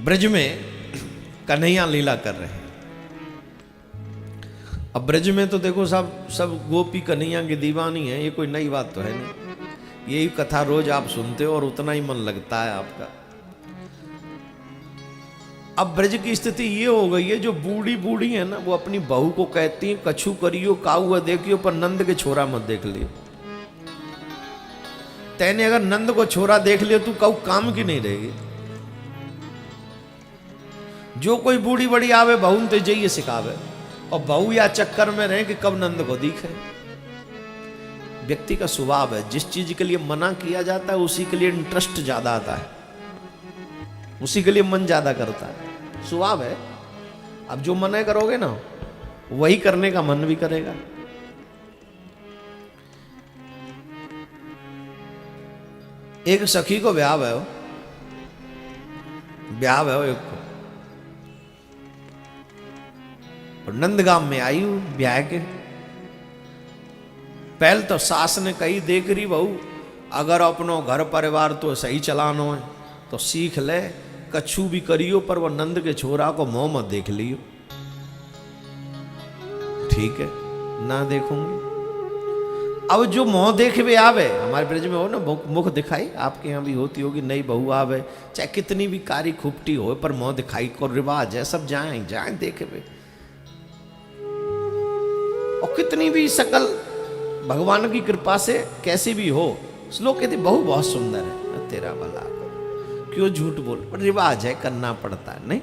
ब्रज में कन्हैया लीला कर रहे हैं। अब ब्रज में तो देखो सब गोपी कन्हैया की दीवानी है, ये कोई नई बात तो है नहीं। यही कथा रोज आप सुनते हो और उतना ही मन लगता है आपका। अब ब्रज की स्थिति ये हो गई है, जो बूढ़ी बूढ़ी है ना, वो अपनी बहू को कहती है कछु करियो काऊ देखियो पर नंद के छोरा मत देख लियो। तैने अगर नंद को छोरा देख लियो तू काऊ काम की नहीं रहेगी। जो कोई बूढ़ी बड़ी आवे बहू तो जाइए सिखावे, और बहू या चक्कर में रहे कि कब नंद को दिखे। व्यक्ति का स्वभाव है, जिस चीज के लिए मना किया जाता है उसी के लिए इंटरेस्ट ज्यादा आता है, उसी के लिए मन ज्यादा करता है, स्वभाव है। अब जो मना करोगे ना वही करने का मन भी करेगा। एक सखी को ब्याह है, एक को और नंदगाम में आई हूं ब्याह के। पहले तो सास ने कही देख रही बहू, अगर अपनो घर परिवार तो सही चलानो है तो सीख ले, कछु भी करियो पर वो नंद के छोरा को मुंह मत देख लियो। ठीक है ना देखूंगी। अब जो मुंह देखे आवे, हमारे ब्रज में हो ना मुख दिखाई, आपके यहाँ भी होती होगी, नई बहू आवे चाहे कितनी भी कारी खुपटी हो पर मुंह दिखाई को रिवाज है, सब जाए जाए देखे वे। और कितनी भी सकल भगवान की कृपा से कैसी भी हो, लोग कहते बहू बहुत सुंदर है, तेरा भला करो, क्यों झूठ बोल, पर रिवाज है, करना पड़ता है। नहीं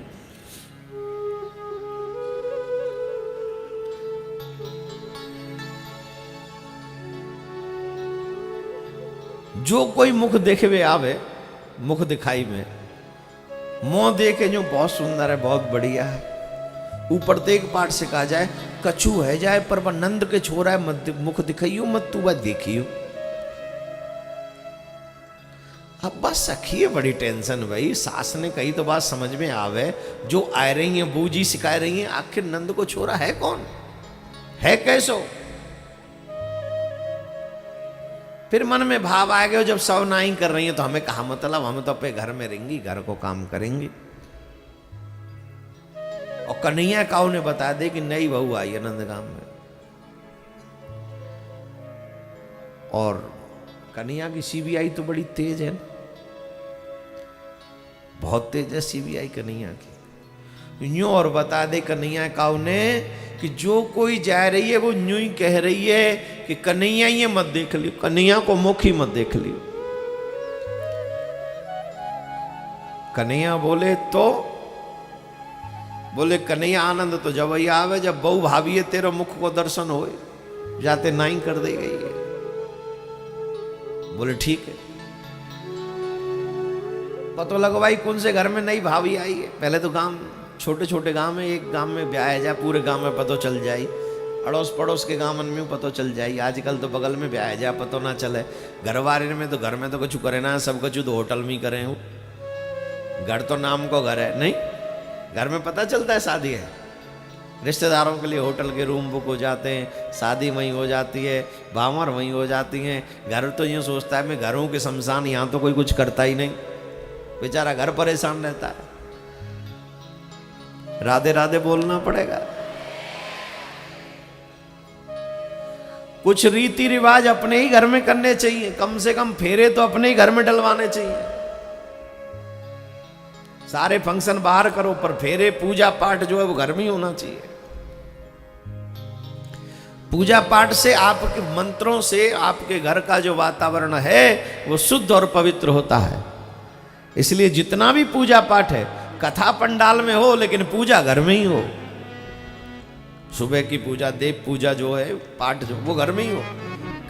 जो कोई मुख देखे वे आवे, मुख दिखाई में मुंह देखे जो बहुत सुंदर है, बहुत बढ़िया है, ऊपर तो एक पाठ से कहा जाए कछु है जाए पर वह नंद के छोरा है मत मुख दिखाइयो मत तू वह देखियो। अब बस सखी है बड़ी टेंशन भाई, सास ने कही तो बात समझ में आवे, जो आ रही है बूजी सिखा रही है, आखिर नंद को छोरा है कौन, है कैसो। फिर मन में भाव आ गया, जब सब नाई कर रही है तो हमें कहा मतलब, हम तो अपने घर में रहेंगी, घर को काम करेंगी। और कन्हैया काऊ ने बता दे कि नई बहू आई है नंदगाम में, और कन्हैया की सीबीआई तो बड़ी तेज है, बहुत तेज है सीबीआई कन्हैया की। यूं और बता दे कन्हैया काऊ ने कि जो कोई जा रही है वो यूं ही कह रही है कि कन्हैया ये मत देख लियो, कन्हैया को मुख ही मत देख लियो। कन्हैया बोले तो बोले कन्हैया आनंद तो जब ही आवे जब बहू भाभी है तेरे मुख को दर्शन होए, जाते नाई कर दे गई है। बोले ठीक है। पता लगा भाई कौन से घर में नई भाभी आई है। पहले तो गांव छोटे छोटे गांव में, एक गांव में ब्याह जाए पूरे गांव में पता चल जाए, अड़ोस पड़ोस के गांव में पता चल जाए। आजकल तो बगल में ब्याह जाए पता ना चले, घर वाले में तो घर में तो कुछ करे ना, सब कुछ तो होटल में करे हो। घर तो नाम को घर है, नहीं घर में पता चलता है शादी है, रिश्तेदारों के लिए होटल के रूम बुक हो जाते हैं, शादी वहीं हो जाती है, भावर वहीं हो जाती हैं। घर तो यूँ सोचता है मैं घरों के शमशान, यहाँ तो कोई कुछ करता ही नहीं, बेचारा घर परेशान रहता है। राधे राधे बोलना पड़ेगा। कुछ रीति रिवाज अपने ही घर में करने चाहिए, कम से कम फेरे तो अपने ही घर में डलवाने चाहिए। सारे फंक्शन बाहर करो पर फेरे पूजा पाठ जो है वो घर में ही होना चाहिए। पूजा पाठ से, आपके मंत्रों से आपके घर का जो वातावरण है वो शुद्ध और पवित्र होता है। इसलिए जितना भी पूजा पाठ है कथा पंडाल में हो, लेकिन पूजा घर में ही हो। सुबह की पूजा, देव पूजा जो है, पाठ जो वो घर में ही हो,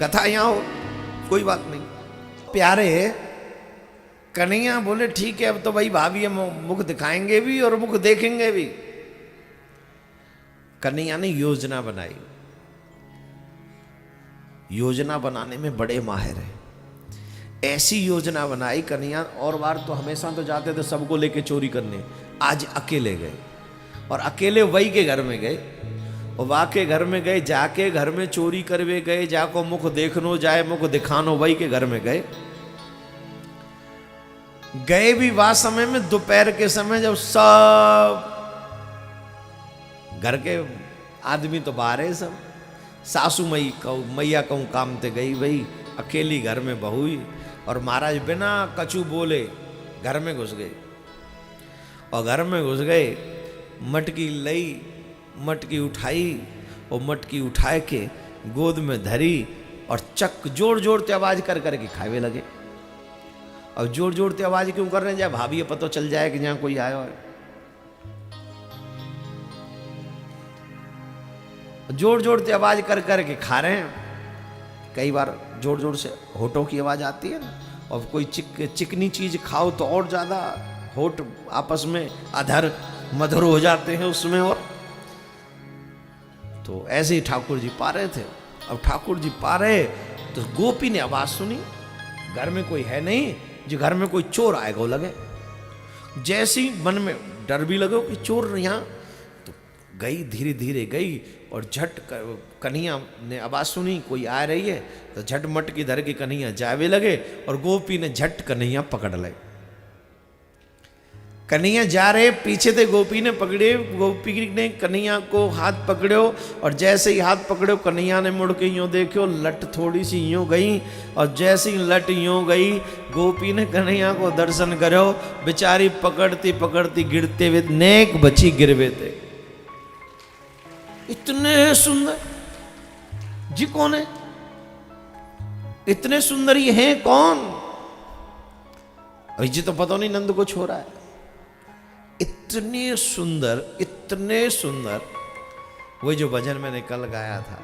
कथा यहां हो, कोई बात नहीं। प्यारे कन्हैया बोले ठीक है, अब तो भाई भाभी मुख दिखाएंगे भी और मुख देखेंगे भी। कन्हैया ने योजना बनाई, योजना बनाने में बड़े माहिर है। ऐसी योजना बनाई कन्हैया, और बार तो हमेशा तो जाते थे सबको लेके चोरी करने, आज अकेले गए और अकेले वही के घर में गए, और वहाँ के घर में गए, जाके घर में चोरी करवे गए, जाको मुख देखनो जाए मुख दिखानो वही के घर में गए। गए भी वह समय में दोपहर के समय जब सब घर के आदमी तो बाहर है, सब सासू मैया कहूँ काम ते गई भाई, अकेली घर में बहू ही, और महाराज बिना कछु बोले घर में घुस गए। और घर में घुस गए, मटकी लई, मटकी उठाई, और मटकी उठाए के गोद में धरी और चक जोर जोर ते आवाज कर करके खावे लगे। और जोर जोर ते आवाज क्यों कर रहे हैं? जब भाभी ये पता चल जाए कि यहाँ कोई आया है। जोर जोर से आवाज कर करके खा रहे हैं। कई बार जोर जोर से होठों की आवाज आती है ना, और कोई चिकनी चीज खाओ तो और ज्यादा होठ आपस में अधर मधुर हो जाते हैं उसमें। और तो ऐसे ही ठाकुर जी पा रहे थे। अब ठाकुर जी पा रहे तो गोपी ने आवाज सुनी, घर में कोई है नहीं, जो घर में कोई चोर आएगा लगे। जैसे ही मन में डर भी लगे कि चोर यहाँ, तो गई, धीरे धीरे गई, और झट कन्हैया ने आवाज सुनी कोई आ रही है, तो झट मटकी धर के कन्हैया जावे लगे, और गोपी ने झट कन्हैया पकड़ ले। कन्हैया जा रहे, पीछे से गोपी ने पकड़े, गोपी ने कन्हैया को हाथ पकड़ो, और जैसे ही हाथ पकड़ो कन्हैया ने मुड़ के यूं देखो, लट थोड़ी सी यूं गई, और जैसे ही लट यूं गई, गोपी ने कन्हैया को दर्शन करो, बेचारी पकड़ती पकड़ती गिरते हुए नेक बची गिरवे थे। इतने सुंदर जी कौन है? इतने सुंदर ये हैं कौन? अभी जी तो पता नहीं नंद को छोड़ा है। इतने सुंदर, इतने सुंदर। वही जो भजन मैंने कल गाया था,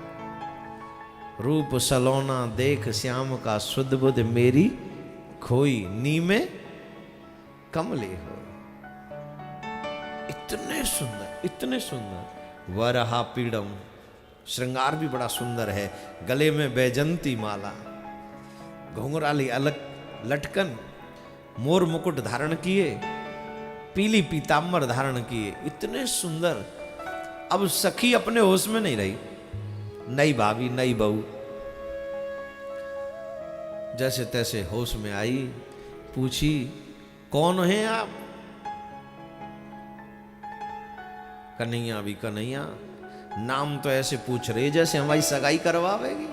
रूप सलोना देख श्याम का शुद्ध बुद्ध मेरी खोई, नीमे कमले हो। इतने सुंदर, इतने सुंदर। वरहा पीड़म, श्रृंगार भी बड़ा सुंदर है। गले में बैजंती माला, घुंघराली अलग लटकन, मोर मुकुट धारण किए, पीली पीताम्बर धारण किए। इतने सुंदर। अब सखी अपने होश में नहीं रही, नई भाभी नई बहू जैसे तैसे होश में आई, पूछी कौन है आप? कन्हैया भी कन्हैया, नाम तो ऐसे पूछ रहे जैसे हमारी सगाई करवावेगी।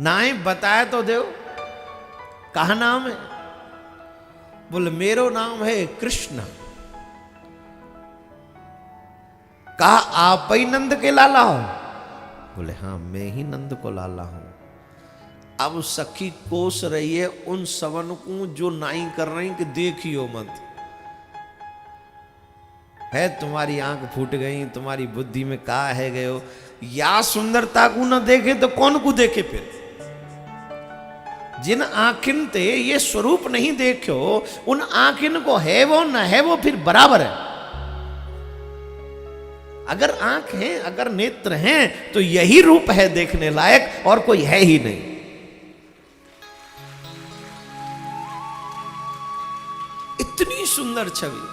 नाए बताया तो दो, कहा नाम है? बोले मेरो नाम है कृष्ण। कहा आप ही नंद के लाला हो? बोले हाँ मैं ही नंद को लाला हूं। अब सखी कोस रही है उन सवन को जो नाई कर रही कि देखियो मत, है तुम्हारी आंख फूट गई, तुम्हारी बुद्धि में कहा है गए हो, या सुंदरता को न देखे तो कौन को देखे? फिर जिन आंखिन ते ये स्वरूप नहीं देखो, उन आंखिन को है वो न है वो फिर बराबर है। अगर आंख है, अगर नेत्र हैं, तो यही रूप है देखने लायक, और कोई है ही नहीं। इतनी सुंदर छवि,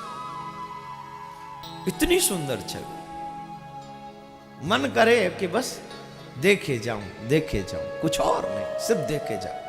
इतनी सुंदर छवि, मन करे कि बस देखे जाऊं, देखे जाऊं, कुछ और नहीं, सिर्फ देखे जाऊं।